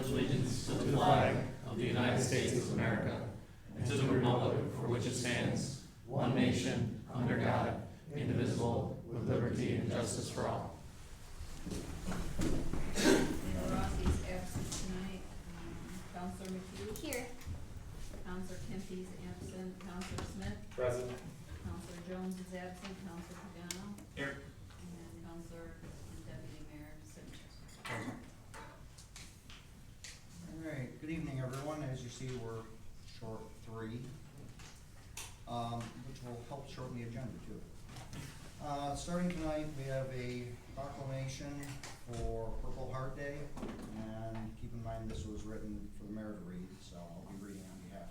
allegiance to the flag of the United States of America and to the republic for which it stands, one nation, under God, indivisible, with liberty and justice for all. Rossi's absent tonight. Counselor McHugh. Here. Counselor Kempy's absent. Counselor Smith. Present. Counselor Jones is absent. Counselor Pagano. Here. And Counselor and Deputy Mayor Simpson. All right, good evening, everyone. As you see, we're short 3, which will help shorten the agenda too. Starting tonight, we have a proclamation for Purple Heart Day, and keep in mind this was written for the mayor to read, so I'll be reading on behalf.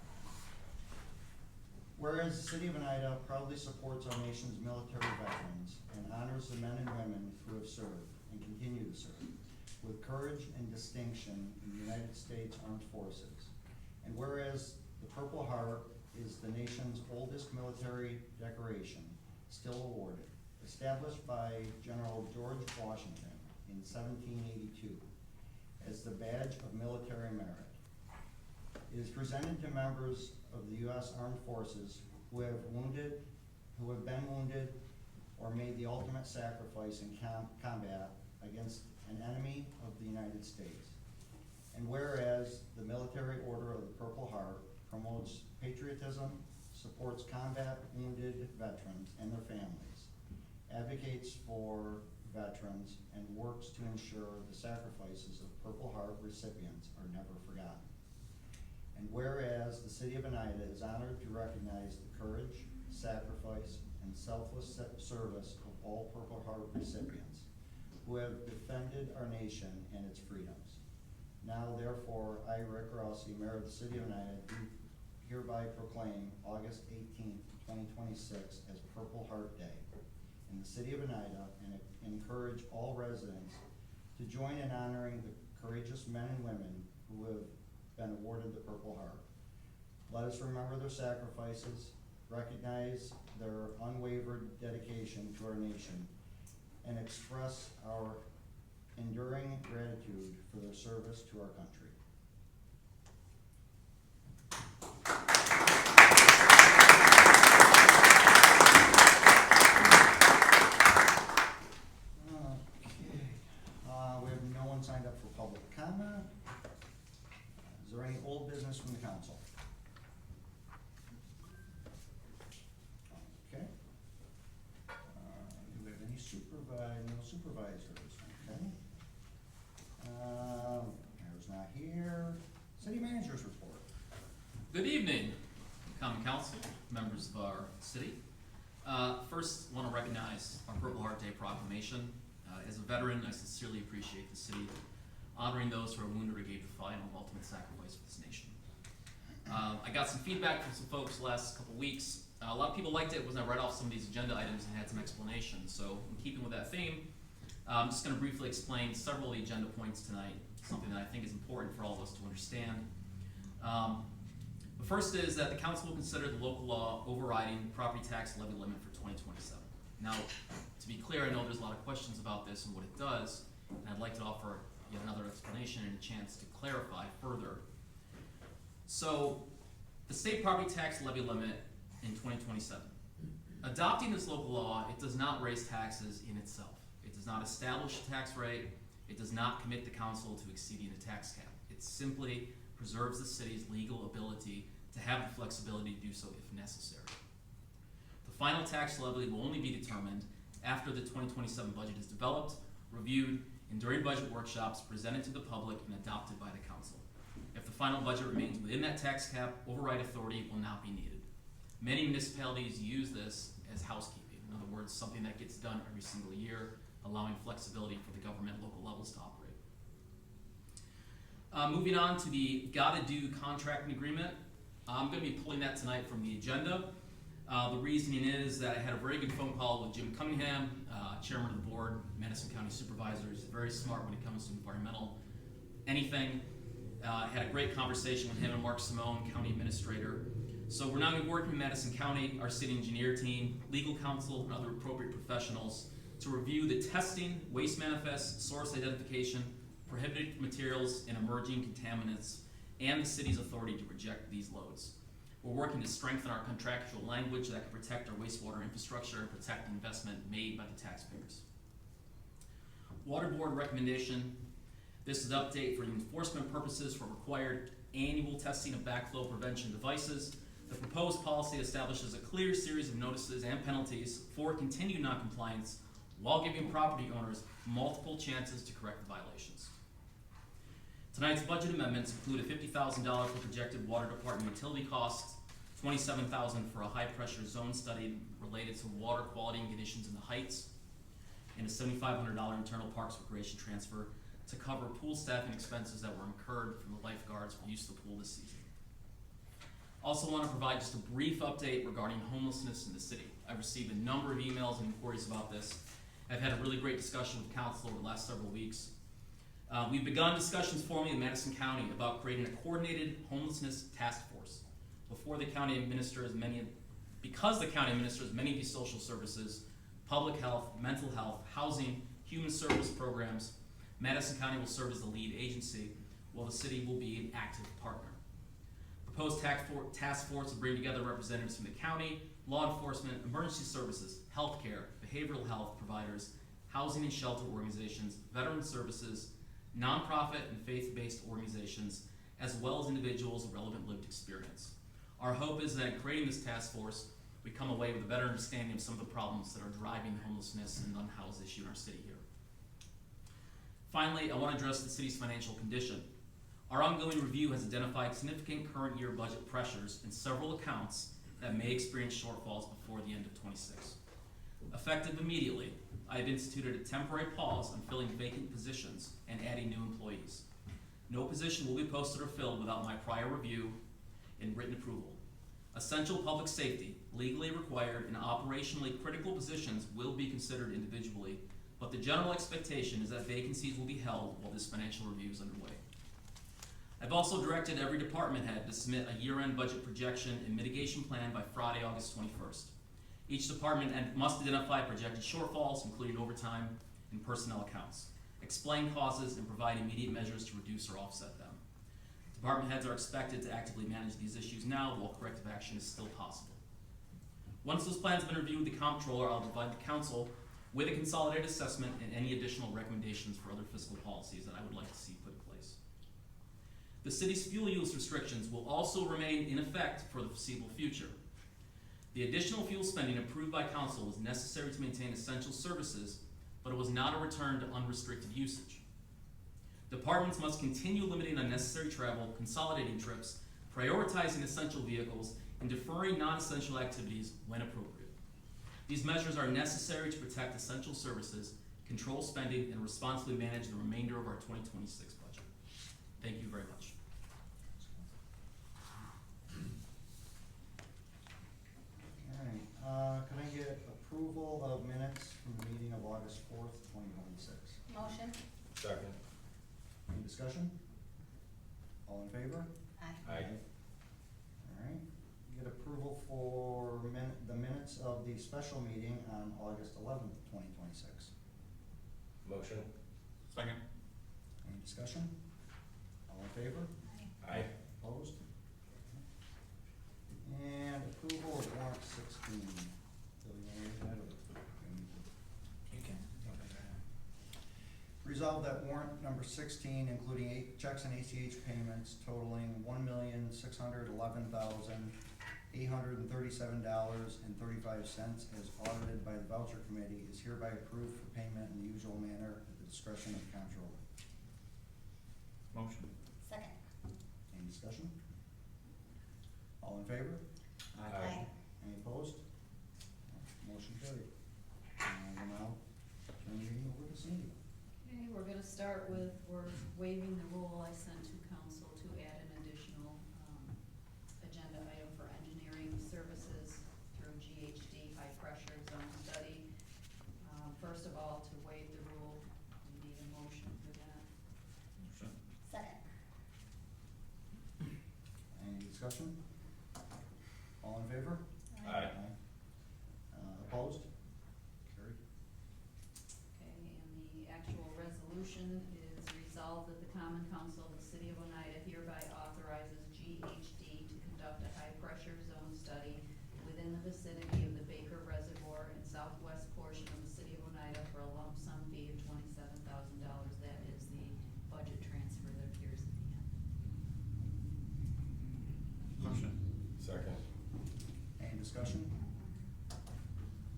Whereas the city of Oneida proudly supports our nation's military veterans and honors the men and women who have served and continue to serve with courage and distinction in the United States Armed Forces. And whereas the Purple Heart is the nation's oldest military decoration still awarded, established by General George Washington in 1782 as the badge of military merit. It is presented to members of the U.S. Armed Forces who have been wounded, or made the ultimate sacrifice in combat against an enemy of the United States. And whereas the Military Order of the Purple Heart promotes patriotism, supports combat wounded veterans and their families, advocates for veterans, and works to ensure the sacrifices of Purple Heart recipients are never forgotten. And whereas the city of Oneida is honored to recognize the courage, sacrifice, and selfless service of all Purple Heart recipients who have defended our nation and its freedoms. Now, therefore, I, Rick Rossi, Mayor of the City of Oneida, do hereby proclaim August 18th, 2026 as Purple Heart Day in the City of Oneida, and encourage all residents to join in honoring the courageous men and women who have been awarded the Purple Heart. Let us remember their sacrifices, recognize their unwavering dedication to our nation, and express our enduring gratitude for their service to our country. We have no one signed up for public comment. Is there any old business from the council? Okay. Do we have any no supervisors? Okay. Mayor's not here. City manager's report. Good evening, common council, members of our city. First, I want to recognize our Purple Heart Day proclamation. As a veteran, I sincerely appreciate the city honoring those who are wounded or gave the final ultimate sacrifice for this nation. I got some feedback from some folks the last couple weeks. A lot of people liked it when I read off some of these agenda items and had some explanation. So in keeping with that theme, I'm just going to briefly explain several of the agenda points tonight, something that I think is important for all of us to understand. The first is that the council will consider the local law overriding the property tax levy limit for 2027. Now, to be clear, I know there's a lot of questions about this and what it does, and I'd like to offer yet another explanation and a chance to clarify further. So, the state property tax levy limit in 2027. Adopting this local law, it does not raise taxes in itself. It does not establish a tax rate. It does not commit the council to exceeding a tax cap. It simply preserves the city's legal ability to have the flexibility to do so if necessary. The final tax levy will only be determined after the 2027 budget is developed, reviewed, and during budget workshops presented to the public and adopted by the council. If the final budget remains within that tax cap, override authority will not be needed. Many municipalities use this as housekeeping. In other words, something that gets done every single year, allowing flexibility for the government local levels to operate. Moving on to the gotta do contracting agreement. I'm going to be pulling that tonight from the agenda. The reasoning is that I had a very good phone call with Jim Cunningham, chairman of the board, Madison County Supervisor. He's very smart when it comes to environmental anything. Had a great conversation with him and Mark Simone, county administrator. So we're now going to be working with Madison County, our city engineer team, legal counsel, and other appropriate professionals to review the testing, waste manifest, source identification, prohibited materials, and emerging contaminants, and the city's authority to reject these loads. We're working to strengthen our contractual language that can protect our wastewater infrastructure and protect the investment made by the taxpayers. Water Board recommendation. This is an update for enforcement purposes for required annual testing of backflow prevention devices. The proposed policy establishes a clear series of notices and penalties for continued noncompliance while giving property owners multiple chances to correct the violations. Tonight's budget amendments include a $50,000 for projected water department utility costs, $27,000 for a high-pressure zone study related to water quality and conditions in the Heights, and a $7,500 internal parks recreation transfer to cover pool staffing expenses that were incurred from the lifeguards for use of the pool this season. Also want to provide just a brief update regarding homelessness in the city. I've received a number of emails and inquiries about this. I've had a really great discussion with council over the last several weeks. We've begun discussions formally in Madison County about creating a coordinated homelessness task force. Because the county administers many of these social services, public health, mental health, housing, human service programs, Madison County will serve as the lead agency, while the city will be an active partner. Proposed task force will bring together representatives from the county, law enforcement, emergency services, healthcare, behavioral health providers, housing and shelter organizations, veteran services, nonprofit and faith-based organizations, as well as individuals with relevant lived experience. Our hope is that in creating this task force, we come away with a better understanding of some of the problems that are driving the homelessness and unhoused issue in our city here. Finally, I want to address the city's financial condition. Our ongoing review has identified significant current year budget pressures in several accounts that may experience shortfalls before the end of 26. Effective immediately, I have instituted a temporary pause on filling vacant positions and adding new employees. No position will be posted or filled without my prior review and written approval. Essential public safety, legally required, and operationally critical positions will be considered individually, but the general expectation is that vacancies will be held while this financial review is underway. I've also directed every department head to submit a year-end budget projection and mitigation plan by Friday, August 21st. Each department must identify projected shortfalls, including overtime and personnel accounts, explain causes, and provide immediate measures to reduce or offset them. Department heads are expected to actively manage these issues now while corrective action is still possible. Once those plans have been reviewed with the comptroller, I'll provide the council with a consolidated assessment and any additional recommendations for other fiscal policies that I would like to see put in place. The city's fuel use restrictions will also remain in effect for the foreseeable future. The additional fuel spending approved by council was necessary to maintain essential services, but it was not a return to unrestricted usage. Departments must continue limiting unnecessary travel, consolidating trips, prioritizing essential vehicles, and deferring non-essential activities when appropriate. These measures are necessary to protect essential services, control spending, and responsibly manage the remainder of our 2026 budget. Thank you very much. Can I get approval of minutes from the meeting of August 4th, 2026? Motion? Second. Any discussion? All in favor? Aye. Alright, get approval for the minutes of the special meeting on August 11th, 2026. Motion. Second. Any discussion? All in favor? Aye. Opposed? And approval of warrant 16. Bill, you wanna read that, or? You can. Resolve that warrant number 16, including 8 checks and ACH payments totaling $1,611,837.35 as audited by the voucher committee is hereby approved for payment in the usual manner at the discretion of the comptroller. Motion. Second. Any discussion? All in favor? Aye. Any opposed? Motion carried. And we'll now turn the meeting over to Cindy. Okay, we're gonna start with, we're waiving the rule I sent to council to add an additional, agenda item for engineering services through GHD high pressure zone study. First of all, to waive the rule, we need a motion for that. Motion. Second. Any discussion? All in favor? Aye. Opposed? Carried. Okay, and the actual resolution is resolved Common Council of the City of Oneida hereby authorizes GHD to conduct a high-pressure zone study within the vicinity of the Baker Reservoir in southwest portion of the City of Oneida for a lump sum fee of $27,000. That is the budget transfer that appears at the end. Motion. Second. Any discussion?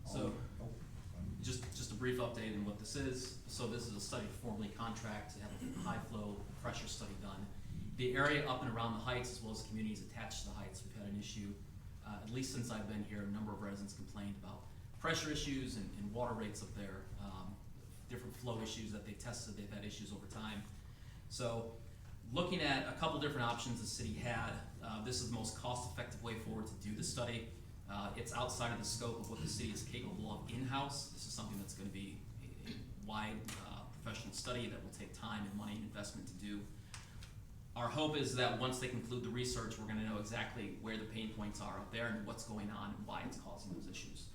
So- Oh, Just a brief update on what this is. So this is a study to formally contract to have a high flow pressure study done. The area up and around the heights, as well as communities attached to the heights, we've had an issue, at least since I've been here, a number of residents complained about pressure issues and water rates up there, different flow issues that they tested, they've had issues over time. So looking at a couple different options the city had, this is the most cost-effective way forward to do the study. It's outside of the scope of what the city is capable of in-house. This is something that's gonna be a wide, professional study that will take time and money and investment to do. Our hope is that once they conclude the research, we're gonna know exactly where the pain points are up there and what's going on and why it's causing those issues.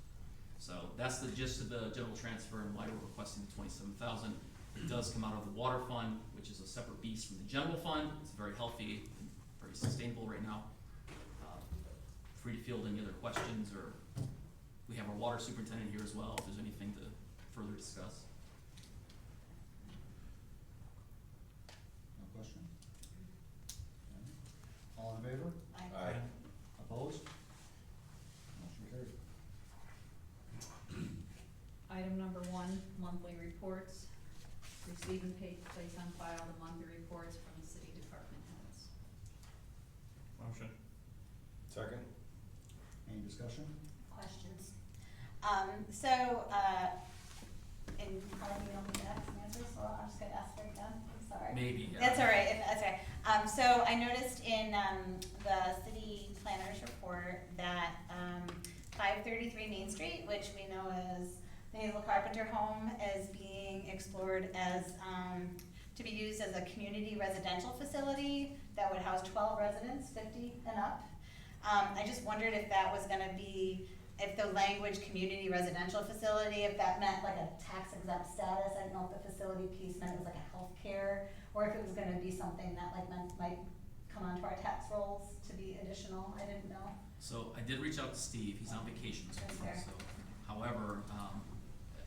So that's the gist of the general transfer and why we're requesting the $27,000. It does come out of the water fund, which is a separate beast from the general fund. It's very healthy and very sustainable right now. Free to field any other questions, or we have our water superintendent here as well if there's anything to further discuss. no question? All in favor? Aye. Opposed? Motion carried. Item number 1, monthly reports. Receive and place on file the monthly reports from the city department heads. Motion. Second. Any discussion? Questions. And probably you don't need to ask an answer, so I'm just gonna ask right now, I'm sorry. Maybe, yeah. That's all right, that's all right. So I noticed in, the city planner's report that, 533 Main Street, which we know as the Hazel Carpenter home, is being explored as, to be used as a community residential facility that would house 12 residents, 50 and up. I just wondered if that was gonna be, if the language community residential facility, if that meant like a tax exempt status. I didn't know if the facility piece meant it was like a healthcare, or if it was gonna be something that like might come onto our tax rolls to be additional. I didn't know. So I did reach out to Steve, he's on vacation this That's week, fair. so, however,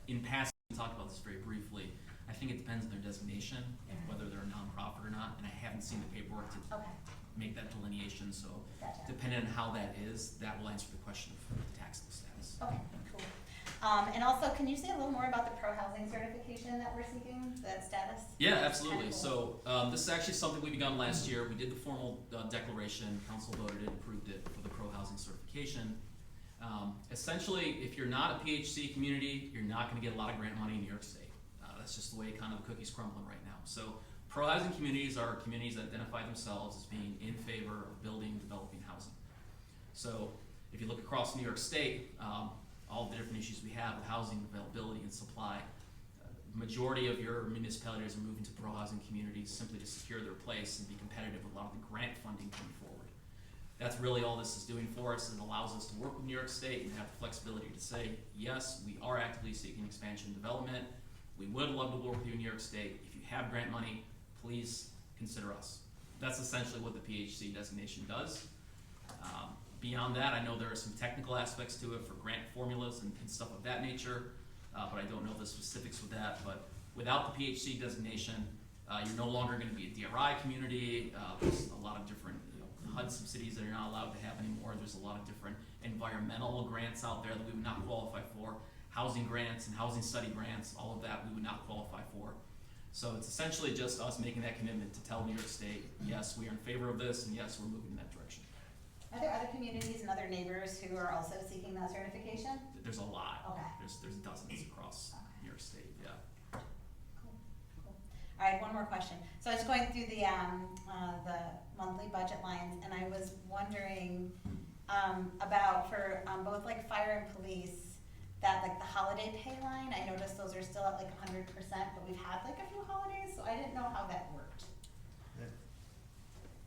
in passing, we talked about this very briefly. I think it depends on their designation, and whether they're a nonprofit or not, and I haven't seen the paperwork to Okay, make that delineation, so gotcha. depending on how that is, that will answer the question of the taxable status. Okay, cool. And also, can you say a little more about the pro-housing certification that we're seeking, that status? Yeah, absolutely. Cool. So, this is actually something we begun last year. We did the formal declaration, council voted it, approved it for the pro-housing certification. Essentially, if you're not a PHC community, you're not gonna get a lot of grant money in New York State. That's just the way kind of the cookie's crumbling right now. So, pro-housing communities are communities that identify themselves as being in favor of building, developing housing. So, if you look across New York State, all the different issues we have with housing availability and supply, majority of your municipalities are moving to pro-housing communities simply to secure their place and be competitive with a lot of the grant funding coming forward. That's really all this is doing for us, and allows us to work with New York State and have the flexibility to say, yes, we are actively seeking expansion and development. We would love to work with you in New York State. If you have grant money, please consider us. That's essentially what the PHC designation does. Beyond that, I know there are some technical aspects to it for grant formulas and stuff of that nature, but I don't know the specifics with that. But without the PHC designation, you're no longer gonna be a DRI community. There's a lot of different, HUD subsidies that you're not allowed to have anymore. There's a lot of different environmental grants out there that we would not qualify for. Housing grants and housing study grants, all of that we would not qualify for. So it's essentially just us making that commitment to tell New York State, yes, we are in favor of this, and yes, we're moving in that direction. Are there other communities and other neighbors who are also seeking that certification? There's a lot. Okay. There's dozens across Okay. New York State, yeah. Cool, cool. All right, one more question. So I was going through the monthly budget lines, and I was wondering, about for, both like fire and police, that like the holiday pay line, I noticed those are still at like 100%, but we've had like a few holidays, so I didn't know how that worked.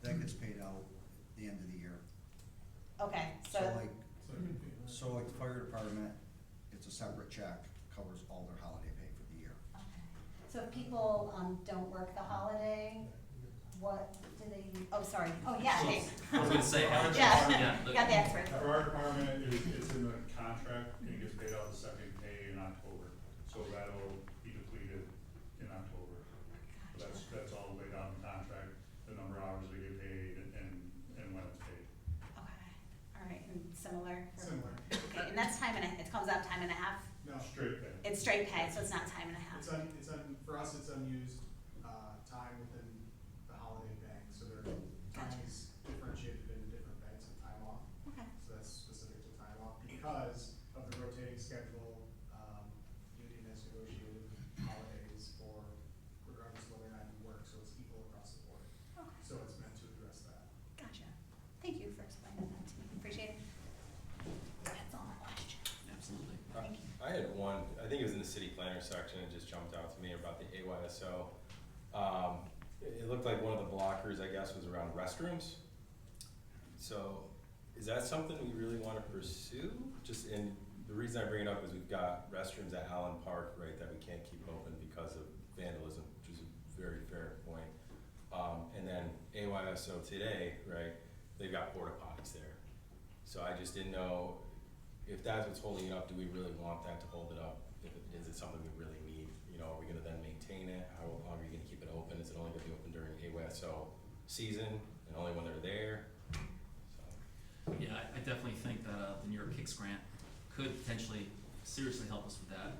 That gets paid out at the end of the year. Okay, So so, like the fire department, it's a separate check, covers all their holiday pay for the year. okay. So if people, don't work the holiday, sorry, oh, yeah, hey. I was gonna say, Yeah, yeah, you got the expert. For our department, it's in the contract, and it gets paid out the second pay in October, so that'll be depleted in October. So that's all laid out in the contract, the number of hours they get paid and when it's paid. Okay, all right, and similar? Similar. Okay, and that's time and it comes out time and a half? No, Straight pay. It's straight pay, so it's not time and a half? for us, it's unused, time within the holiday bank, so time Gotcha. is differentiated into different banks of time off. Okay, So that's specific to time off because of the rotating schedule, union has negotiated holidays for regardless of whether or not you work, so it's equal across the board. okay, So it's meant to address that. gotcha. Thank you for explaining that to me, appreciate it. That's all my questions. absolutely. Thank you. I had one, I think it was in the city planner section, it just jumped out to me about the AYSO. It looked like one of the blockers, I guess, was around restrooms. So, is that something we really wanna pursue? Just, and the reason I bring it up is we've got restrooms at Allen Park, right, that we can't keep open because of vandalism, which is a very fair point. And then AYSO today, right, they've got porta potties there. So I just didn't know if that's what's holding it up, do we really want that to hold it up? Is it something we really need? You know, are we gonna then maintain it? How long are you gonna keep it open? Is it only gonna be open during AYSO season and only when they're there? So, Yeah, I definitely think that the New York Kicks grant could potentially seriously help us with that.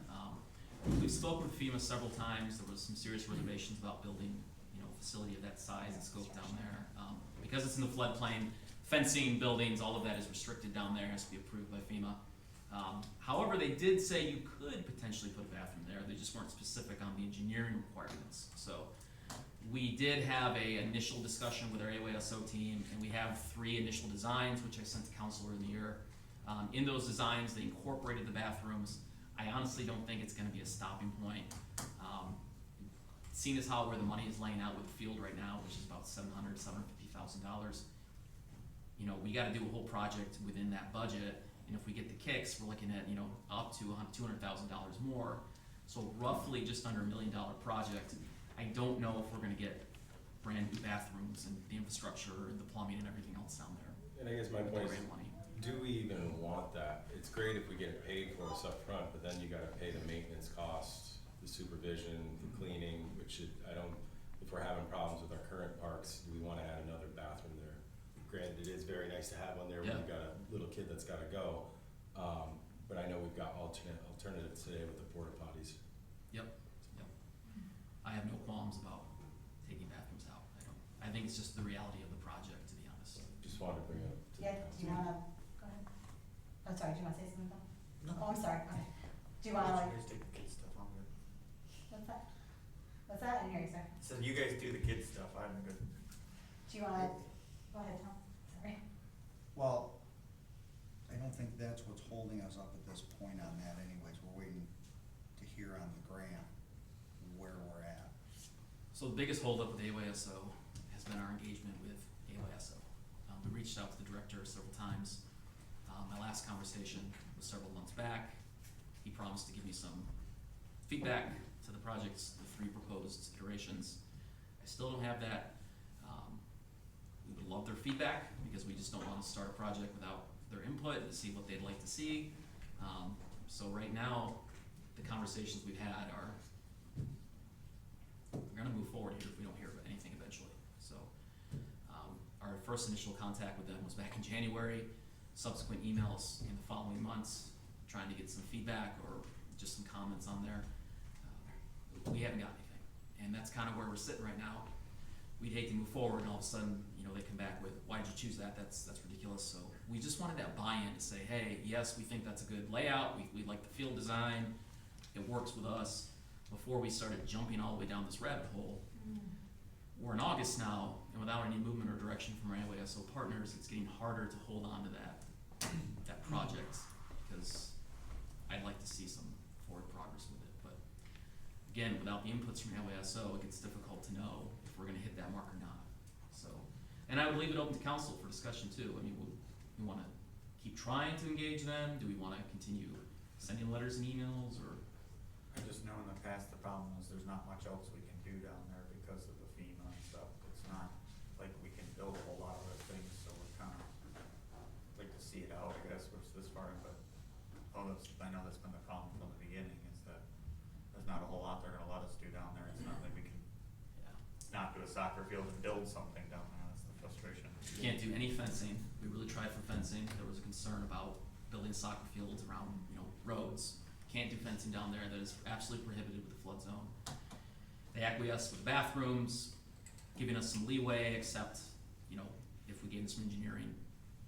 We've spoken with FEMA several times. There was some serious reservations about building, a facility of that size and scope down there. Because it's in the floodplain, fencing, buildings, all of that is restricted down there, has to be approved by FEMA. However, they did say you could potentially put a bathroom there. They just weren't specific on the engineering requirements. So we did have a initial discussion with our AYSO team, and we have 3 initial designs, which I sent to council in the year. In those designs, they incorporated the bathrooms. I honestly don't think it's gonna be a stopping point. Seeing as how where the money is laying out with the field right now, which is about $750,000, we gotta do a whole project within that budget, and if we get the kicks, we're looking at, up to $200,000 more. So roughly just under $1 million project. I don't know if we're gonna get brand new bathrooms and the infrastructure and the plumbing and everything else down there. and I guess my with the point is, grant money. do we even want that? It's great if we get it paid for us up front, but then you gotta pay the maintenance costs, the supervision, the cleaning, which if we're having problems with our current parks, do we wanna add another bathroom there? Granted, it is very nice to have one there when Yeah. you've got a little kid that's gotta go, but I know we've got alternatives today with the porta potties. Yep. I have no qualms about taking bathrooms out. I think it's just the reality of the project, to be honest. Just wanted to bring it up. Yeah, do you wanna, go ahead. I'm sorry, do you wanna say something, Bill? Oh, I'm sorry, okay. Do you wanna You guys take the kids stuff, I'm good. what's that? What's that? I didn't hear you, sir. So you guys do the kids stuff, I'm good. Do you wanna, go ahead, Tom, sorry. Well, I don't think that's what's holding us up at this point on that anyways. We're waiting to hear on the grant where we're at. So the biggest holdup with AYSO has been our engagement with AYSO. We reached out to the director several times. My last conversation was several months back. He promised to give me some feedback to the projects, the 3 proposed iterations. I still don't have that. We would love their feedback because we just don't want to start a project without their input to see what they'd like to see. So right now, the conversations we've had are, we're gonna move forward here if we don't hear anything eventually. So, our first initial contact with them was back in January, subsequent emails in the following months, trying to get some feedback or just some comments on there. We haven't got anything, and that's kind of where we're sitting right now. We'd hate to move forward and all of a sudden, they come back with, why did you choose that? That's ridiculous. So we just wanted that buy-in to say, hey, yes, we think that's a good layout, we like the field design, it works with us, before we started jumping all the way down this rabbit hole. We're in August now, and without any movement or direction from our AYSO partners, it's getting harder to hold on to that project, because I'd like to see some forward progress with it. But again, without the inputs from AYSO, it gets difficult to know if we're gonna hit that mark or not. So, and I would leave it open to council for discussion too. I mean, we wanna keep trying to engage them? Do we wanna continue sending letters and emails, or? I just know in the past, the problem is there's not much else we can do down there because of the FEMA and stuff. It's not like we can build a soccer field and build something down there, that's the frustration. You can't do any fencing. We really tried for fencing. There was a concern about building soccer fields around, roads. Can't do fencing down there. That is absolutely prohibited with the flood zone. They acquiesced with bathrooms, giving us some leeway, except, if we gave them some engineering,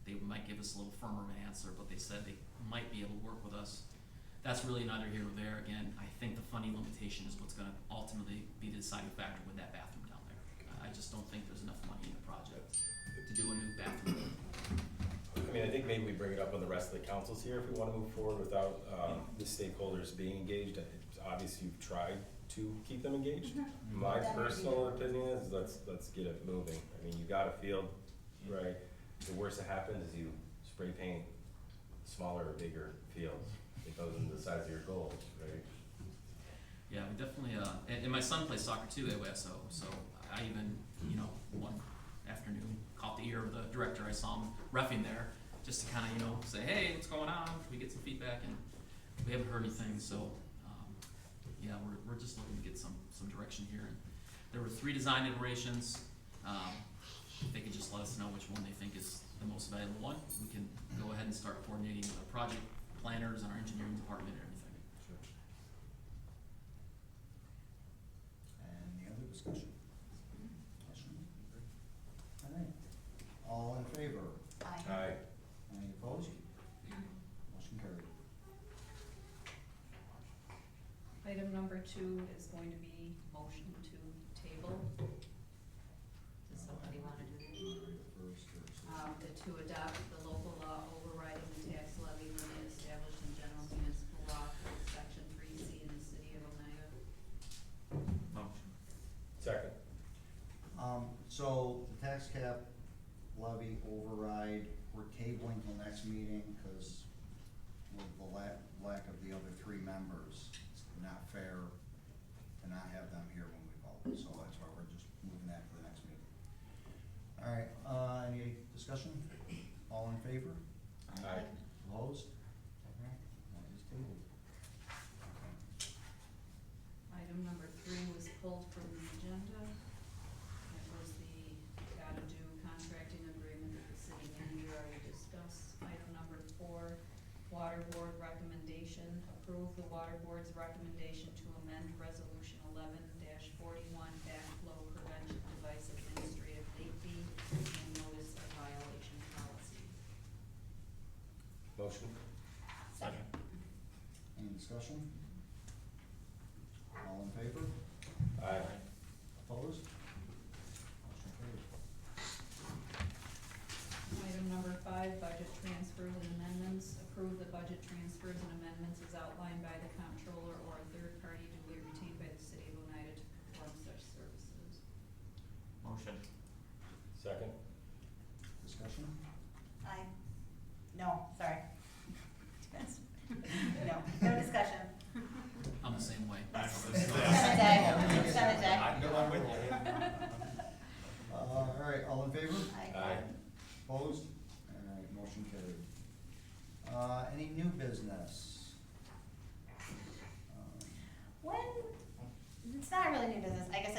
they might give us a little firmer of an answer, but they said they might be able to work with us. That's really neither here nor there. Again, I think the funding limitation is what's gonna ultimately be the deciding factor with that bathroom down there. I just don't think there's enough money in the project to do a new bathroom. I mean, I think maybe we bring it up when the rest of the council's here if we wanna move forward without, the stakeholders being engaged. It's obvious you've tried to keep them engaged. My personal opinion is, let's get it moving. I mean, you got a field, right? The worst that happens is you spray paint smaller or bigger fields. It goes into the size of your goals, right? Yeah, we definitely, and my son plays soccer too at OSO, so I even, one afternoon caught the ear of the director. I saw him reffing there, just to kinda, say, hey, what's going on? Can we get some feedback? And we haven't heard anything, so, yeah, we're just looking to get some direction here. And there were 3 design iterations. If they could just let us know which one they think is the most valuable one, we can go ahead and start coordinating with our project planners and our engineering department and everything. Any other discussion? Question? All right. All in favor? Aye. Any opposed? Motion carried. Item number 2 is going to be motion to table. Does somebody want to do that? First or To adopt the local law overriding the tax levy limit established in general municipal law code section 3C in the city of Oneida. Motion. Second. So the tax cap levy override, we're tabling till next meeting, cause with the lack of the other 3 members, it's not fair to not have them here when we vote, so that's why we're just moving that to the next meeting. All right, any discussion? All in favor? Aye. Opposed? All right, that is tabled. Item number 3 was pulled from the agenda. It was the gotta do contracting agreement that the city manager already discussed. Item number 4, water board recommendation, approve the water board's recommendation to amend resolution 11-41 backflow prevention device administrative late fee and notice of violation policy. Motion. Second. Any discussion? All in favor? Aye. Opposed? Motion carried. Item number 5, budget transfers and amendments. Approve the budget transfers and amendments as outlined by the comptroller or a third party duly retained by the city of Oneida to perform such services. Motion. Second. Discussion? Aye. No, sorry. No discussion. I'm the same way. Seven day. I'm with you. All right, all in favor? Aye. Opposed? All right, motion carried. Any new business? When, it's not really new business, I guess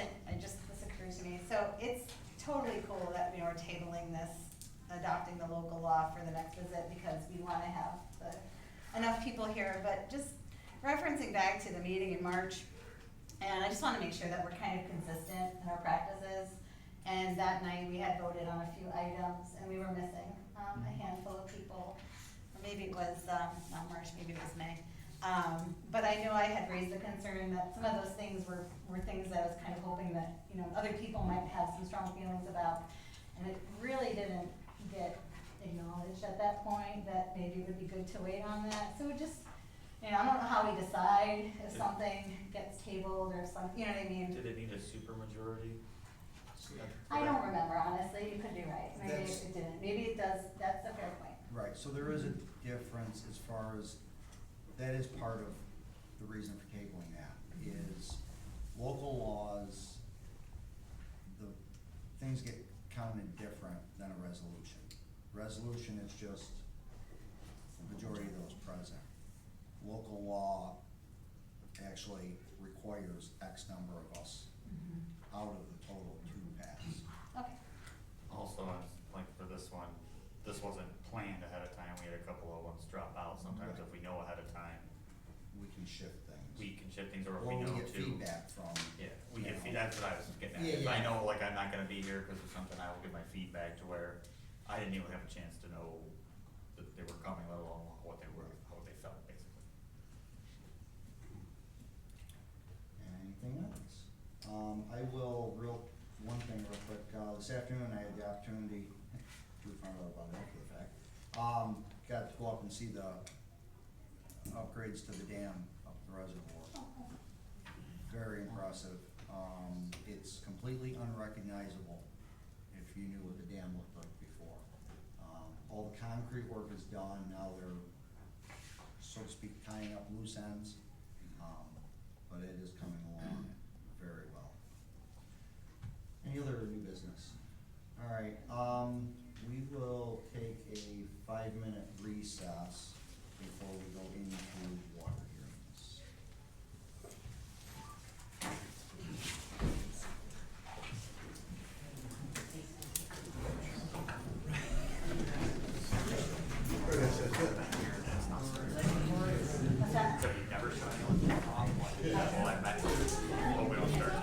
this occurs to me, so it's totally cool that we are tabling this, adopting the local law for the next visit, because we wanna have enough people here, but just referencing back to the meeting in March, and I just wanna make sure that we're kind of consistent in our practices, and that night we had voted on a few items, and we were missing, a handful of people, or maybe it was, not March, maybe it was May. But I know I had raised the concern that some of those things were things that I was kind of hoping that, other people might have some strong feelings about. And it really didn't get acknowledged at that point, that maybe it would be good to wait on that. So it just, I don't know how we decide if something gets tabled or something, you know what I mean? Did it need a supermajority? I don't remember, honestly, you could be right, maybe That's- it didn't, maybe it does, that's a fair point. Right, so there is a difference as far as, that is part of the reason for tabling that, is local laws, the things get counted different than a resolution. Resolution is just the majority of those present. Local law actually requires X number of us out of the total to that's what I was getting at. Yeah, If I yeah. know, like, I'm not gonna be here because of something, I will give my feedback to where I didn't even have a chance to know that they were coming, let alone what they were, how they felt, basically. Anything else? I will, one thing real quick, this afternoon I had the opportunity, we found out about it after the fact, got to go up and see the upgrades to the dam up the reservoir. Very impressive. It's completely unrecognizable if you knew what the dam looked like before. All the concrete work is done, now they're, so to speak, tying up loose ends. But it is coming along very well. Any other new business? All right, we will take a 5-minute recess before we go into water hearings. What's that? So you never shut anyone off, like, well, I met them, hope we don't start.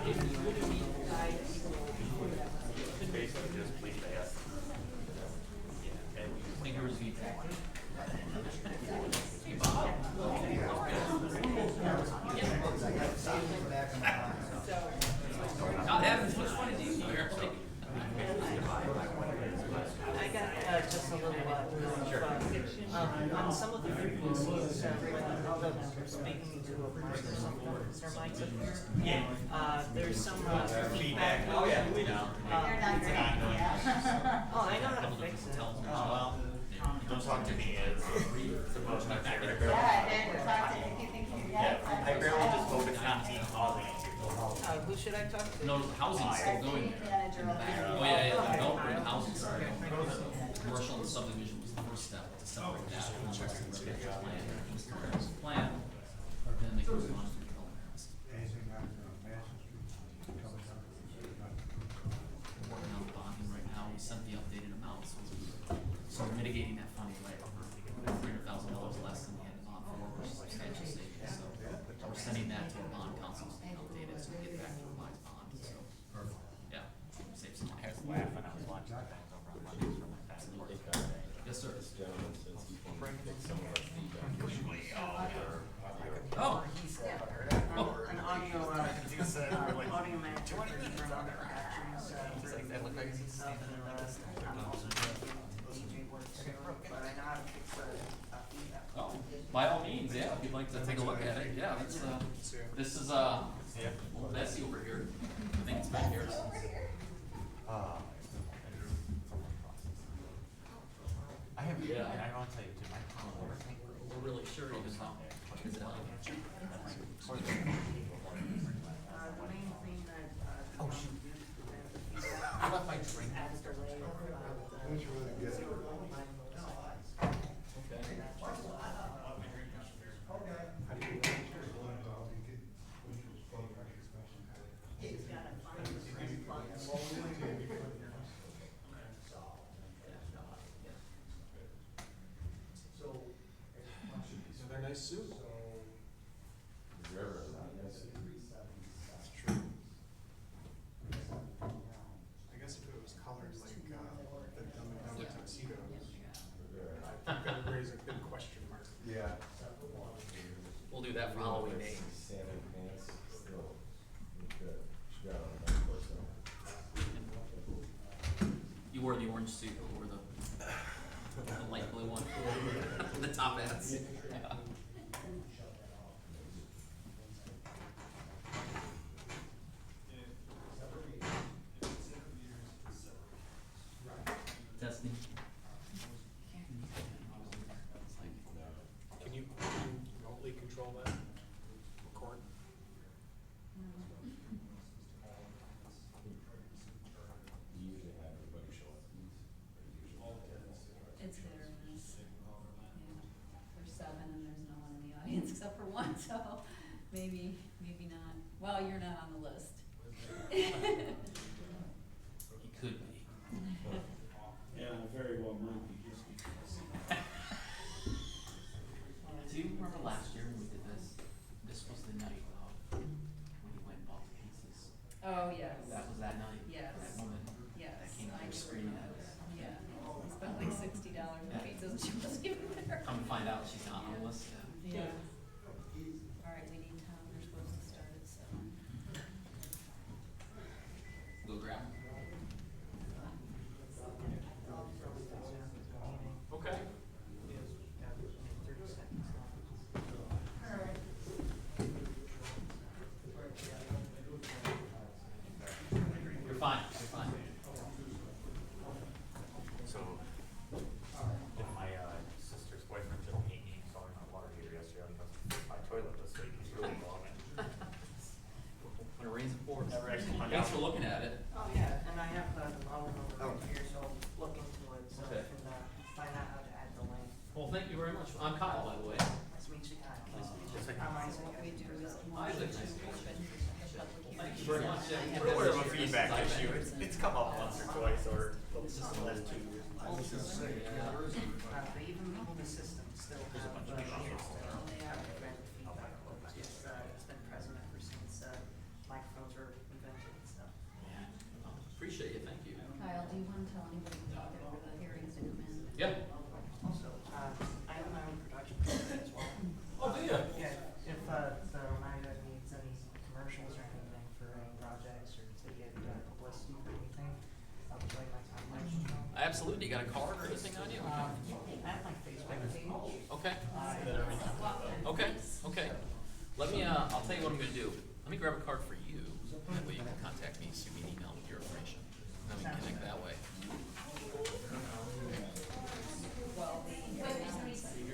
It's basically just please pay us. Yeah, and we Fingers feet. Back in the box. Not having as much fun as you do, apparently. I got just a little on some of the frequencies, when speaking to a mic or something, is there mics up here? Yeah. There's some Feedback, oh yeah, we know. They're not great, yeah. Oh, I know how to fix it. Oh, well, don't talk to me, it's the most my favorite. Yeah, and then talk to Nikki, thinking, Yeah, yeah. I barely just hope it's not team causing it. Who should I talk to? No, the housing's still going City there. manager over there. Oh, yeah, yeah, the development and housing's still going. Commercial and subdivision was the first step to separate that from the rest of the residential plan. Plan, then they go on to development. We're working on bonding right now, we sent the updated amounts, so we're mitigating that funding layer. $300,000 less than we had in bond for, which is substantial savings, so we're sending that to our bond council so they update it, so we get back to revised bond, so. Yeah, save some money. I was laughing, I was watching the things over on Mondays from my fast work. Yes, sir. This gentleman says he can take some of our feedback. Oh. An audio, audio manager for different actions, DJ works, but I know how to fix the feedback. Oh, by all means, yeah, if you'd like to take a look at it, yeah, that's, this is, well, Bessie over here, I think it's back here. I have, Yeah. and I want to tell you too, my phone, We're really sure even how, is it on? The main thing that, Oh, shoot. I left my drink. Passed away about, They're nice suits. The river is not nice. I guess if it was colored like, the Dumb and Dumber tuxedos, I'm gonna raise a big question mark. Yeah. We'll do that for Halloween Day. Salmon pants, still, look good. She got on that first though. You wore the orange suit, you wore the light blue one, the top hats. Yeah. Testing. Can you remotely control that? Record? You usually have everybody show up. It's hit or miss. Yeah, there's 7 much. I'm Kyle, by the way. Nice to meet you, Kyle. Nice to meet you. I'm Isaac. What we do is Isaac, motion nice to to meet you. open the public hearing. Thank you very much. Yeah, A little bit of a feedback issue, it's come up once or twice, or just the last 2 years. But even the system still have, granted feedback. It's been present ever since, microphones were invented, so. Appreciate you, thank you. Kyle, do you want to tell anybody about the hearings to come in? Yeah. Also, I have my own production company as well. Oh, do you? Yeah, if, the Oneida needs any commercials or anything for any projects or to get publicity or anything, I would like my time. Absolutely. You got a card or anything on you? I have my Facebook page. Okay. Okay, okay. Let me, I'll tell you what I'm gonna do. Let me grab a card for you. That way you can contact me, send me an email with your information. Then we can connect that way. Well, the hearings on Thursday.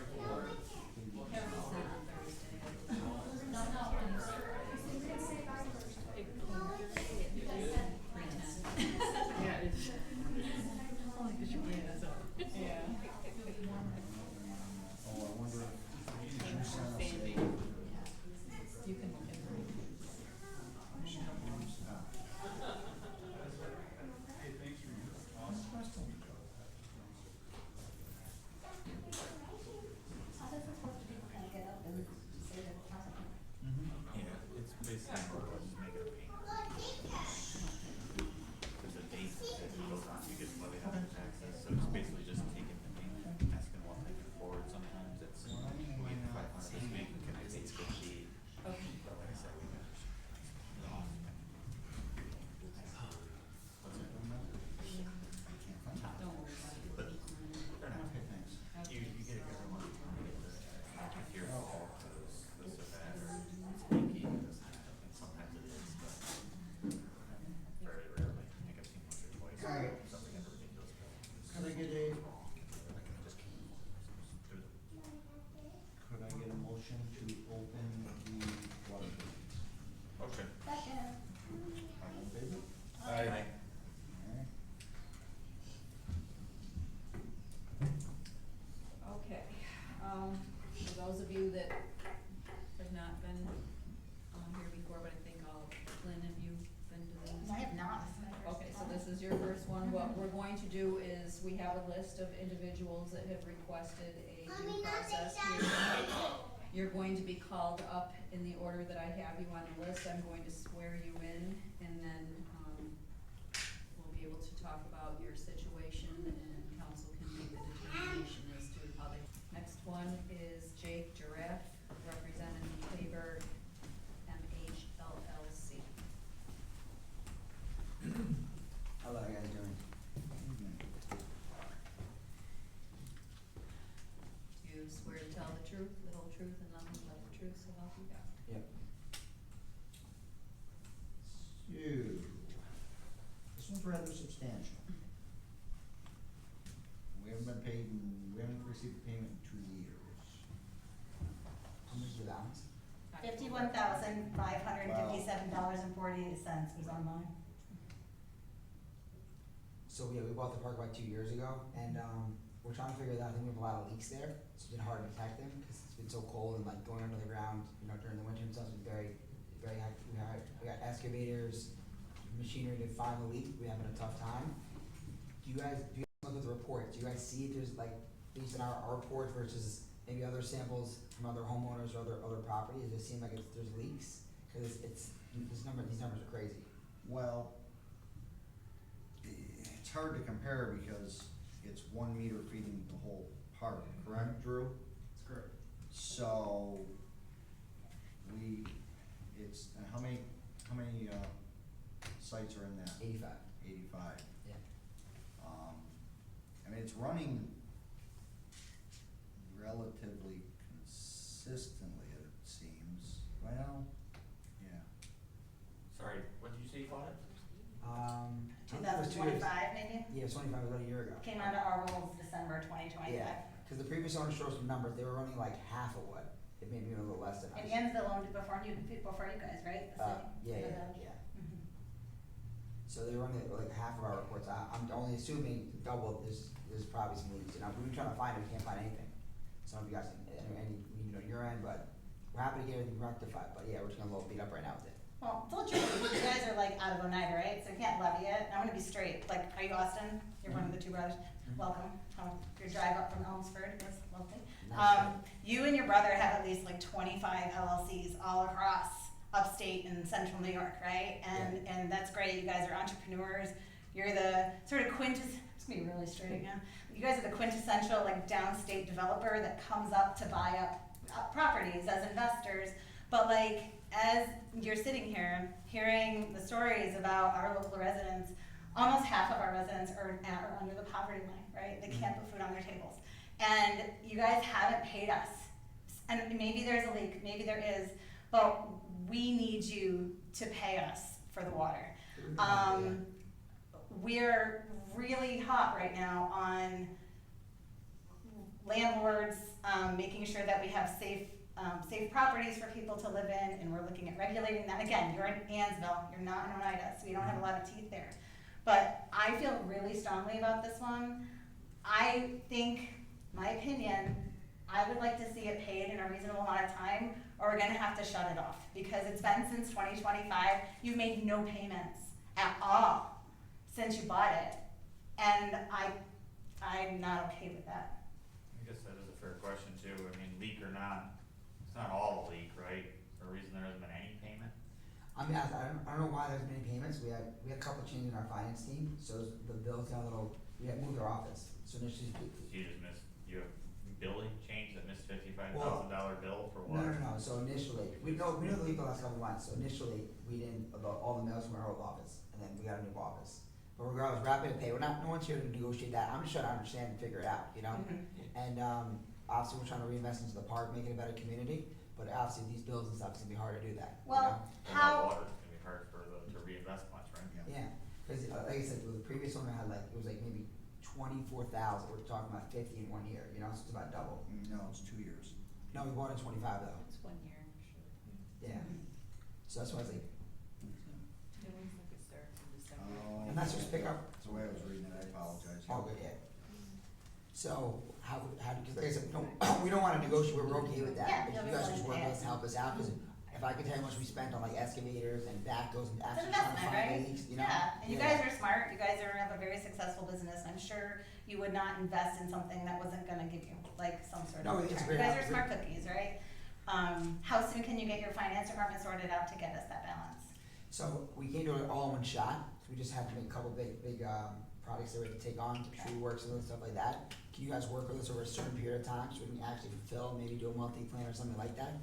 Yeah, it's. Only because your brain is up. Yeah. Oh, I wonder if you sent us a. You can look at mine. Yeah, it's basically more or less just making a payment. There's a date that goes on, you get levied on your taxes, so it's basically just taking the payment, asking one thing forward, sometimes it's, we have 500 this week, can I say it's 50? Okay. But like I said, we got. What's it? Don't worry about But it. they're not, Okay, thanks. you get it every once in a while, you get the, if you're all this or that, or it's leaky, it doesn't happen, and sometimes it is, but very rarely, I think I've seen once or twice, Alright. something ever ridiculous. Could I get a, could I get a motion to open the water hearings? Motion. All in favor? Aye. Alright. Okay, for those of you that have not been on here before, but I think Lynn, have you been to these? I have not. Okay, so this is your first one. What we're going to do is, we have a list of individuals that have requested a due process hearing. You're going to be called up in the order that I have you on the list. I'm going to swear you in, and then, we'll be able to talk about your situation, and council can make the determination as to how they. Next one is Jake Giraffe, representing Tabor MHLLC. How are you guys doing? You swear to tell the truth, the whole truth, and nothing but the truth, so help you God. Yep. So, this one's rather substantial. We haven't been paid in, we haven't received a payment in 2 years. How much is the balance? $51,557.48 is on mine. So yeah, we bought the park about 2 years ago, and we're trying to figure it out. I think we have a lot of leaks there, so it's been hard to detect them because it's been so cold and like going under the ground, you know, during the winter and stuff. It's been very hectic. We got excavators, machinery to find the leak. We're having a tough time. Do you guys look at the reports? Do you guys see if there's like, at least in our report versus maybe other samples from other homeowners or other properties? Does it seem like there's leaks? Because these numbers are crazy. Well, it's hard to compare because it's 1 meter feeding the whole park, correct, Drew? That's correct. So, it's, and how many, sites are in that? 85. 85. Yeah. I mean, it's running relatively consistently, it seems. Well, yeah. Sorry, when did you say you bought it? I think it was 2 years. 2025 maybe? Yeah, it was 25, about a year ago. Came onto our rolls December 2025. Yeah, because the previous owner showed some numbers, they were running like half of what, it may be a little less than us. And Yansville owned it before you guys, right? The city? Yeah. Mhm. So they were running like half of our reports, I'm only assuming double, there's probably some leaks, and we've been trying to find it, we can't find anything. some of you guys, any, you know, your end, but we're happy to get everything rectified, but yeah, we're just gonna a little beat up right now with it. Well, don't you, you guys are like out of Oneida, right? So you can't levy it. I'm gonna be straight. Like, are you Austin? You're one of the two brothers. Welcome. Your drive up from Elmsford is lovely. Nice. You and your brother have at least like 25 LLCs all across upstate and central New York, right? And that's great. You guys are entrepreneurs. You're the sort of it's gonna be really straight again. You guys are the quintessential like downstate developer that comes up to buy up properties as investors. But like, as you're sitting here, hearing the stories about our local residents, almost half of our residents are under the poverty line, right? They can't put food on their tables. And you guys haven't paid us. And maybe there's a leak, maybe there is, but we need you to pay us for the water. We're really hot right now on landlords, making sure that we have safe properties for people to live in, and we're looking at regulating that. Again, you're in Ansville, you're not in Oneida, so we don't have a lot of teeth there. But I feel really strongly about this one. I think, my opinion, I would like to see it paid in a reasonable amount of time, or we're gonna have to shut it off, because it's been since 2025. You've made no payments at all since you bought it, and I'm not okay with that. I guess that is a fair question too. I mean, leak or not, it's not all a leak, right? For a reason there hasn't been any payment. I mean, I don't know why there's many payments. We had a couple changes in our finance team, so the bills got a little, we had moved our office. So initially, You just missed, you have billing change that missed $55,000 bill for what? no. So initially, we know the leak the last couple of months. So initially, we didn't, about all the mails from our old office, and then we got a new office. But regardless, we're happy to pay. No one's here to negotiate that. I'm just trying to understand and figure it out, you know? And, obviously, we're trying to reinvest into the park, make it a better community, but obviously, these bills and stuff, it's gonna be hard to do that, you Well, know? how, Water, it's gonna be hard to reinvest much, right? Yeah, cause like I said, the previous owner had like, it was like maybe 24,000, we're talking about 50 in 1 year, you know, so it's about double. No, it's 2 years. No, we bought in 25 though, It's 1 year, sure. yeah. So that's why I was like, It looks like it starts in December. Oh, and that's just pick up, that's the way I was reading it, I apologize. all good, yeah. So, how, cause like I said, we don't wanna negotiate, we're okay with that, Yeah, but you guys just work yeah. with us to help us out, cause if I could tell you how much we spent on like excavators and backhoes and it's actually an trying to investment, find right? the leaks, you know? Yeah, and you guys are smart. You guys have a very successful business. I'm sure you would not invest in something that wasn't gonna give you like some sort No, of it's return. great. You guys are smart cookies, right? How soon can you get your finance department sorted out to get us that balance? So we can't do it all in one shot, so we just have to make a couple big projects that we have to take on, tree works and stuff like that. Can you guys work with us over a certain period of time so we can actually fulfill, maybe do a monthly plan or something like that?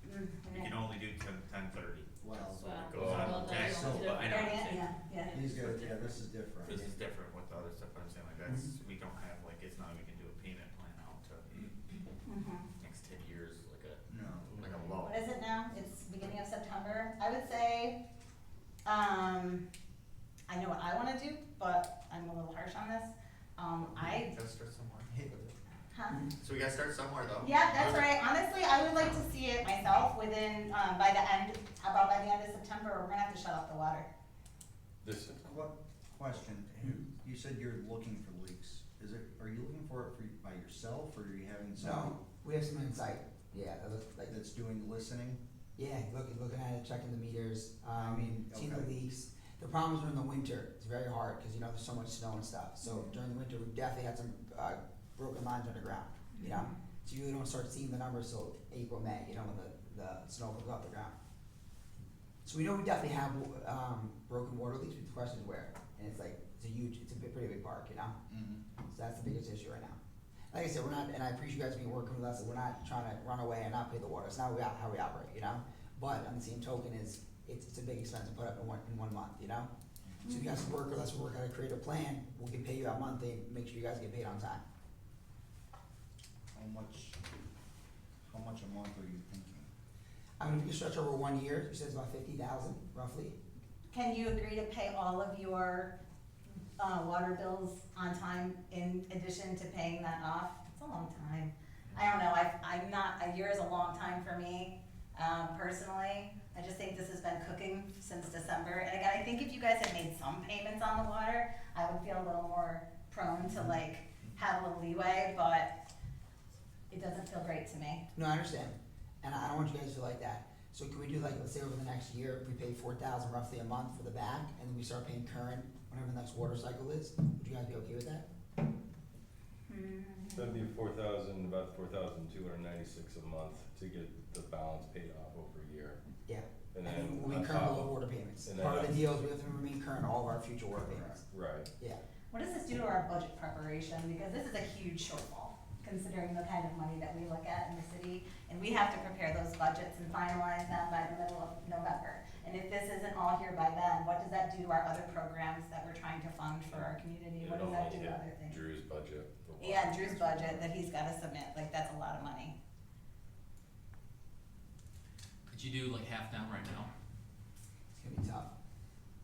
You can only do 10/30. Well, Goes on the tax, so- but I know. what I'm saying. Yeah. he's good, yeah, this is different. This is different with the other stuff, but I'm saying like that's, we don't have like, it's not, we can do a payment plan out to next 10 years, like a No. loan. What is it now? It's beginning of September. I would say, I know what I wanna do, but I'm a little harsh on this. Gotta start somewhere. So we gotta start somewhere though. Yeah, that's right. Honestly, I would like to see it myself within, by the end of September, we're gonna have to shut off the water. This, Question, you said you're looking for leaks, are you looking for it by yourself, or are you having No, someone we have some insight, yeah, that looks like, that's doing listening? yeah, looking at it, checking the meters, seeing the Okay. leaks. The problem is during the winter, it's very hard, cause you know, there's so much snow and stuff, so during the winter, we definitely had some, broken lines underground, you know? So you really don't start seeing the numbers till April, May, you know, when the snow comes off the ground. So we know we definitely have, broken water leaks, but the question is where, and it's like, it's a pretty big park, you know? So that's the biggest issue right now. Like I said, we're not, and I appreciate you guys being working with us, and we're not trying to run away and not pay the water, it's not how we operate, you know? But on the same token is, it's a big expense to put up in one month, you know? So if you guys work with us, we'll work out a creative plan, we can pay you out monthly, and make sure you guys get paid on time. How much a month are you thinking? I mean, if you stretch over 1 year, you said it's about 50,000 roughly. Can you agree to pay all of your, water bills on time in addition to paying that off? It's a long time. I don't know, I'm not, a year is a long time for me, personally. I just think this has been cooking since December. And again, I think if you guys had made some payments on the water, I would feel a little more prone to like have a little leeway, but it doesn't feel great to me. No, I understand, and I don't want you guys to feel like that. So can we do like, let's say over the next year, if we pay 4,000 roughly a month for the back, and then we start paying current whenever the next water cycle is? Would you guys be okay with that? That'd be about 4,296 a month to get the balance paid off over a year. Yeah. And And then we'll on be current top with of- all water payments. and Part of then- the deal is we have to remain current on all of our future water payments. Right. Yeah. What does this do to our budget preparation? Because this is a huge shortfall, considering the kind of money that we look at in the city. And we have to prepare those budgets and finalize them by the middle of November. And if this isn't all here by then, what does that do to our other programs that we're trying to fund for our community? What does that do to other things? Drew's budget. the water Yeah, Drew's transfer. budget that he's gotta submit, like, that's a lot of money. Could you do like half down right now? It's gonna be tough.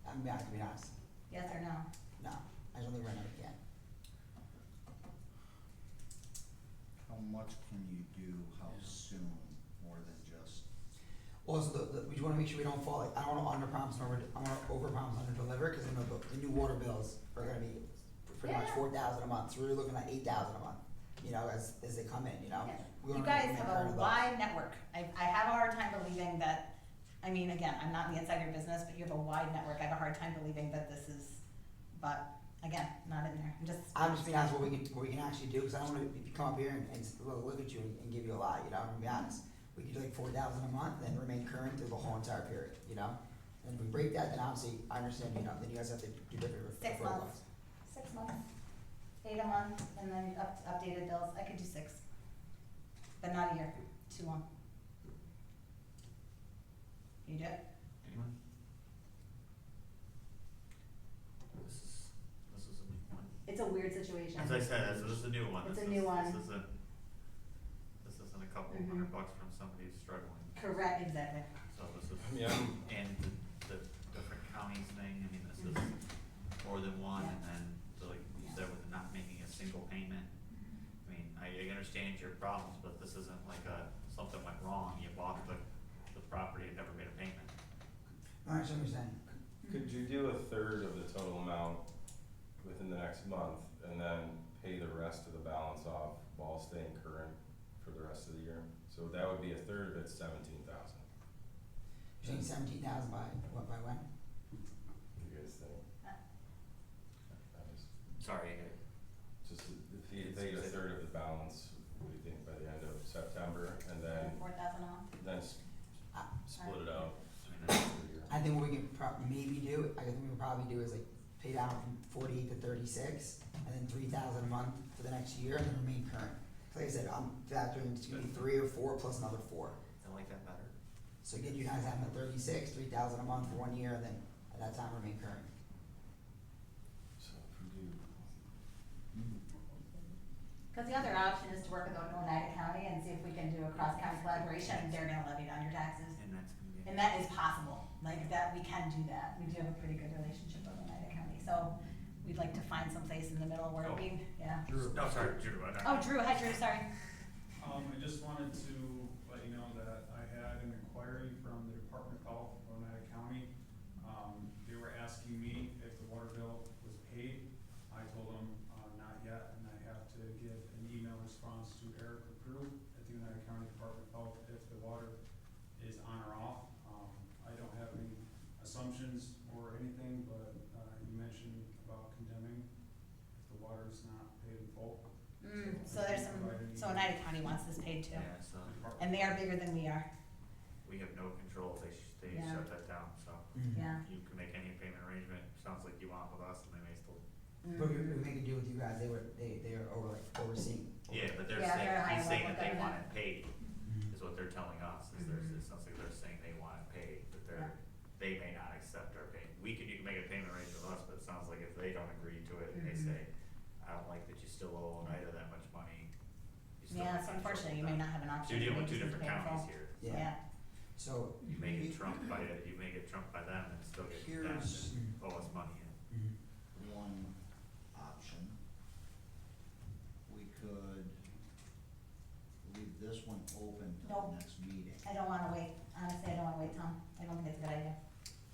I'm not gonna be honest. Yes or no? No, I don't think right now we can. How much can you do, how soon, more than just? Also, we wanna make sure we don't fall, like, I don't wanna under promise and I wanna over promise, under deliver, cause I know the new water bills are gonna be pretty much Yeah. 4,000 a month, so we're really looking at 8,000 a month, you know, as they come in, you know? We You wanna guys remain have current a with those. wide network. I have a hard time believing that, I mean, again, I'm not in the inside of your business, but you have a wide network. I have a hard time believing that this is, but again, not in there. I'm just being honest what we can actually do, cause I don't wanna come up here and look at you and give you a lie, you know, I'm gonna be honest. We could do like 4,000 a month and remain current through the whole entire period, you know? And if we break that, then obviously, I understand, you know, then you guys have to do different. 6 months. 6 months, 8 a month, and then updated bills. I could do 6, but not a year. Too long. You do it? Anyone? This is a new one. It's a weird situation. As I said, this is a new one. It's This a new one. This isn't a couple Mhm. $100 from somebody who's struggling. Correct, exactly. So this is, I mean, and the different counties thing, I mean, this is more than one, and then, so like you said, with not making a single payment. I mean, I understand your problems, but this isn't like something went wrong, you bought the property and never made a payment. No, I understand what you're saying. Could you do a third of the total amount within the next month and then pay the rest of the balance off while staying current for the rest of the year? So that would be a third of it, 17,000. You're saying 17,000 by when? What do you guys think? That is Sorry, just, if you paid a third of the balance, what do you think by the end of September, and then, 4,000 off. split it out I for mean, the year? I think what we can maybe do, I think we could probably do is like pay down from 48 to 36, and then 3,000 a month for the next year, and then remain current. Like I said, I'm factoring it's gonna be 3 or 4 plus another 4. I like that better. So again, you guys having a 36, 3,000 a month for 1 year, and then at that time remain current. So if we do, Because the other option is to work with Oneida County and see if we can do a cross-county collaboration. They're gonna levy it on your taxes. And that's gonna be. And that is possible, like that, we can do that. We do have a pretty good relationship with Oneida County. So we'd like to find some place in the middle where Oh. we, yeah. No, sorry, Drew, I don't. Oh, Drew, hi Drew, sorry. I just wanted to let you know that I had an inquiry from the Department of Health of Oneida County. They were asking me if the water bill was paid. I told them, not yet, and I have to give an email response to Eric Crew at the Oneida County Department of Health if the water is on or off. I don't have any assumptions or anything, but, you mentioned about condemning if the water is not paid in full. So there's some, so Oneida County wants this paid too. Yeah, so And they are bigger than we are, we have no control, they Yeah. shut that down, so yeah. you can make any payment arrangement, sounds like you want with us, and they may still. But we make a deal with you guys, they are overseeing. Yeah, but they're Yeah, saying, they're a higher he's saying level that they want government. it paid, Mhm. is what they're telling us, is there's, it sounds like they're saying they want it paid, but they may not accept our payment. You can make a payment arrangement with us, but it sounds like if they don't agree to it, and they Mhm. say, I don't like that you still owe Oneida that much money. you still Yeah, have so to unfortunately, you control may that. not have an So option. you're dealing You with two may just different pay in counties full. here, Yeah. Yeah. So. you may get trumped by it, you may get trumped by them and still get them Here's- and owe us money. Mhm. One option. We could leave this one open till Nope. the next meeting. I don't wanna wait, honestly, I don't wanna wait, Tom. I don't think it's a good idea.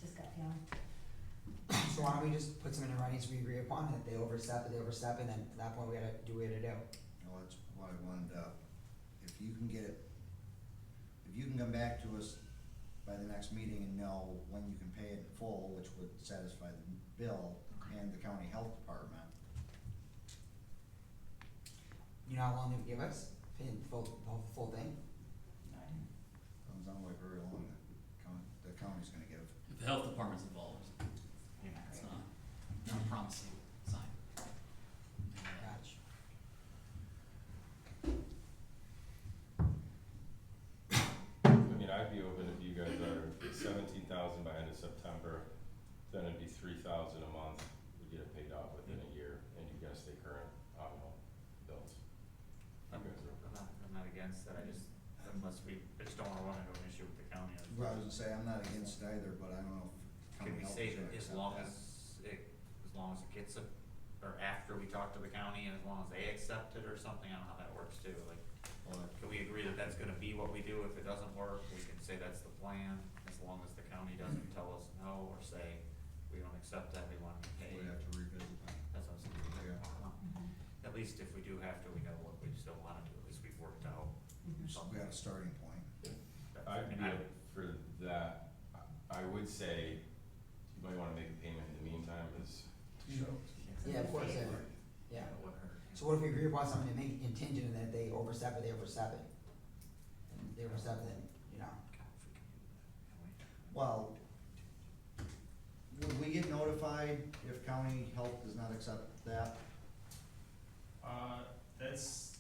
Just got feeling. So why don't we just put something in writing so we agree upon it, they overstep, and then at that point we gotta do what we gotta do. Well, that's what I wanted to if you can get it, if you can come back to us by the next meeting and know when you can pay it in full, which would satisfy the bill and the county health department. You know how long they would give us? Pay the full thing? Doesn't sound like very long the county's gonna give. If the health department's involved, it's not a promising sign. Gotcha. I mean, I'd be open if you guys are 17,000 by end of September, then it'd be 3,000 a month, we get it paid off within a year, and you guys stay current on all bills. I'm not against that, unless I just don't wanna run into an issue with the county. Well, I was gonna say, I'm not against it either, but I don't know if Can county we health say is gonna that as accept long that. as it gets or after we talk to the county, and as long as they accept it or something, I don't know how that works too, like, can we agree that that's gonna be what we do? If it doesn't work, we can say that's the plan, as long as the county doesn't tell us no, or say, we don't accept that, we want to pay. We'd have to revisit that. That's what I'm saying. Yeah. Well, at least if we do have to, we know what we still wanna do, at least we've worked out We something. got a starting point. I'd be up for that. I would say, you might wanna make a payment in the meantime, is, Yeah, of course, yeah. It wouldn't hurt. So what if we agree upon something to make it contingent and that they overstep it, they overstep it? And if they overstep it, you know, Well, would we get notified if county health does not accept that? That's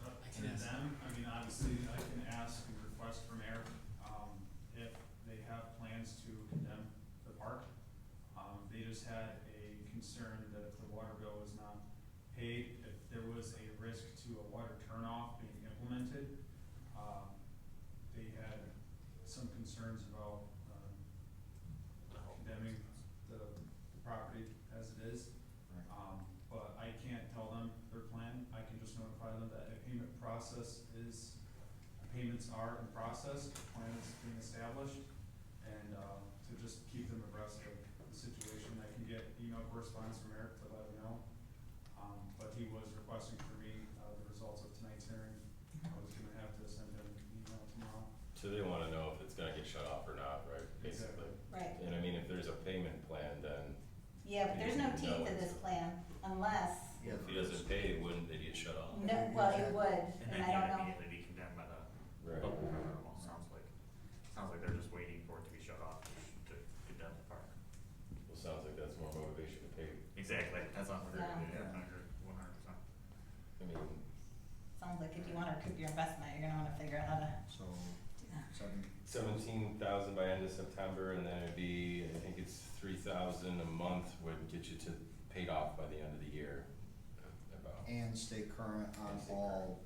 up I to can ask. them. I mean, obviously, I can ask and request from Eric, if they have plans to condemn the park. They just had a concern that if the water bill was not paid, if there was a risk to a water turnoff being implemented. They had some concerns about, condemning the property as it is. But I can't tell them their plan, I can just notify them that a payments are in process, the plan is being established, and, to just keep them abreast of the situation. I can get email correspondence from Eric to let him know. But he was requesting for me, the results of tonight's hearing. I was gonna have to send him an email tomorrow. so they wanna know if it's gonna get shut off or not, right, basically. Right, And I mean, if there's a payment plan, then yeah, but there's no No, teeth to this plan unless, Yeah. if he doesn't pay, wouldn't they get shut off? no, well, it would, And and then I he'd don't know. immediately be condemned by the, Right. almost sounds like they're just waiting for it to be shut off to condemn the park. Well, sounds like that's more motivation to pay. Exactly, that's not what they're gonna do, Yeah. I agree, 100%. I mean, Sounds like if you wanna recoup your investment, you're gonna wanna figure out how to So, do that. 17,000 by end of September, and then it'd be, I think it's 3,000 a month would get you to paid off by the end of the year, about. and stay current on all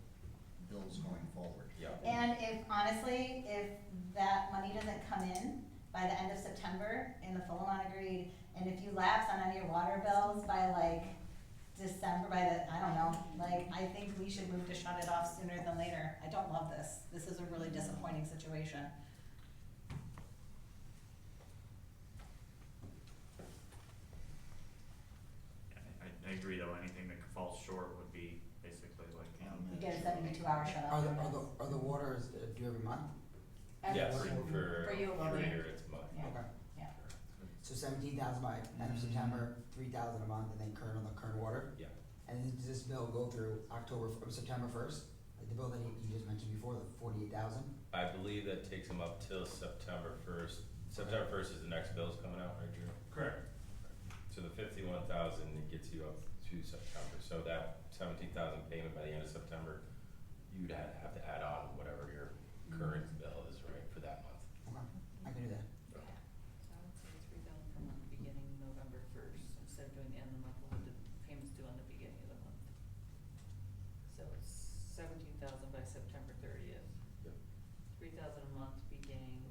bills going forward. Yeah. And if, honestly, if that money doesn't come in by the end of September in the full amount agreed, and if you lapse on any of your water bills by like December, I don't know, like, I think we should move to shut it off sooner than later. I don't love this. This is a really disappointing situation. I agree though, anything that falls short would be basically like, You get a 72-hour shut are off. are the waters due every month? Yes, For you, every year it's a month. Yeah. Okay. Yeah. So 17,000 by end of September, 3,000 a month, and then current on the current water? Yeah. And then does this bill go through September first? Like the bill that you just mentioned before, the 48,000? I believe that takes them up till September 1st. September 1st is the next bill's coming out, right, Drew? Correct. So the 51,000, it gets you up to September, so that 17,000 payment by the end of September, you'd have to add on whatever your current bill is, right, for that month. Okay, I can do that. So I would say 3,000 per month beginning November 1st, instead of doing the end of the month, we'll do payments due on the beginning of the month. So it's 17,000 by September 30th. Yep. 3,000 a month beginning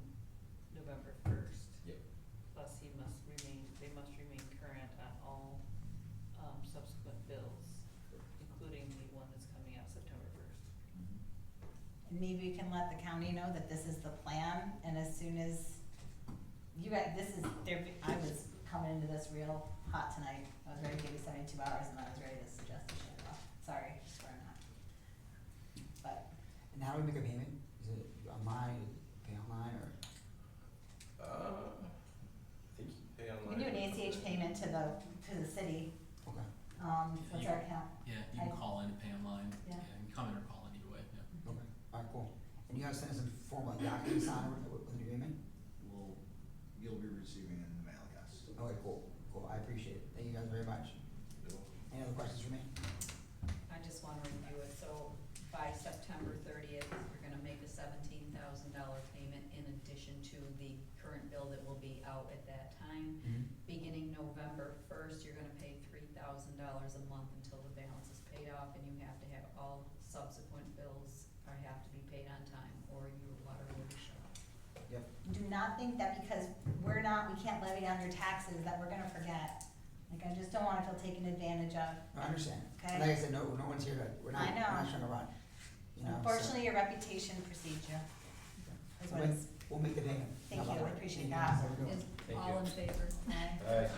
November 1st. Yep. Plus they must remain current on all, subsequent bills, including the one that's coming out September 1st. And maybe you can let the county know that this is the plan, and as soon as you got, I was coming into this real hot tonight. I was ready to give you 72 hours, and I was ready to suggest the shut it off. Sorry, just for not. But, And how do we make a payment? Is it online, pay online, or? I think you can pay You online. can do an ACH payment to the city, Okay, what's our account? Yeah, you can call in and pay online, Yeah. yeah, you can come in or call in either way, yeah. okay, alright, cool. And you guys send us some form like documents sign with an agreement? You'll be receiving it in the mail, yes. Okay, cool, I appreciate it, thank you guys very much. Any other questions for me? I just wanna review it, so by September 30th, you're gonna make a $17,000 payment in addition to the current bill that will be out at that time. Beginning November 1st, you're gonna pay $3,000 a month until the balance is paid off, and you have to have all subsequent bills have to be paid on time, or your water will be shut off. Yep. Do not think that because we can't levy on your taxes that we're gonna forget. Like, I just don't wanna feel taken advantage of. I understand. Okay. Like I said, no one's here to, we're not, I we're know. not trying to run, you know, so- Unfortunately, your reputation precedes you. Is what it's, We'll make the payment. thank How you, about I appreciate Thank you. that. Have a good one. Is Thank all you. in favor? Aye. Aye.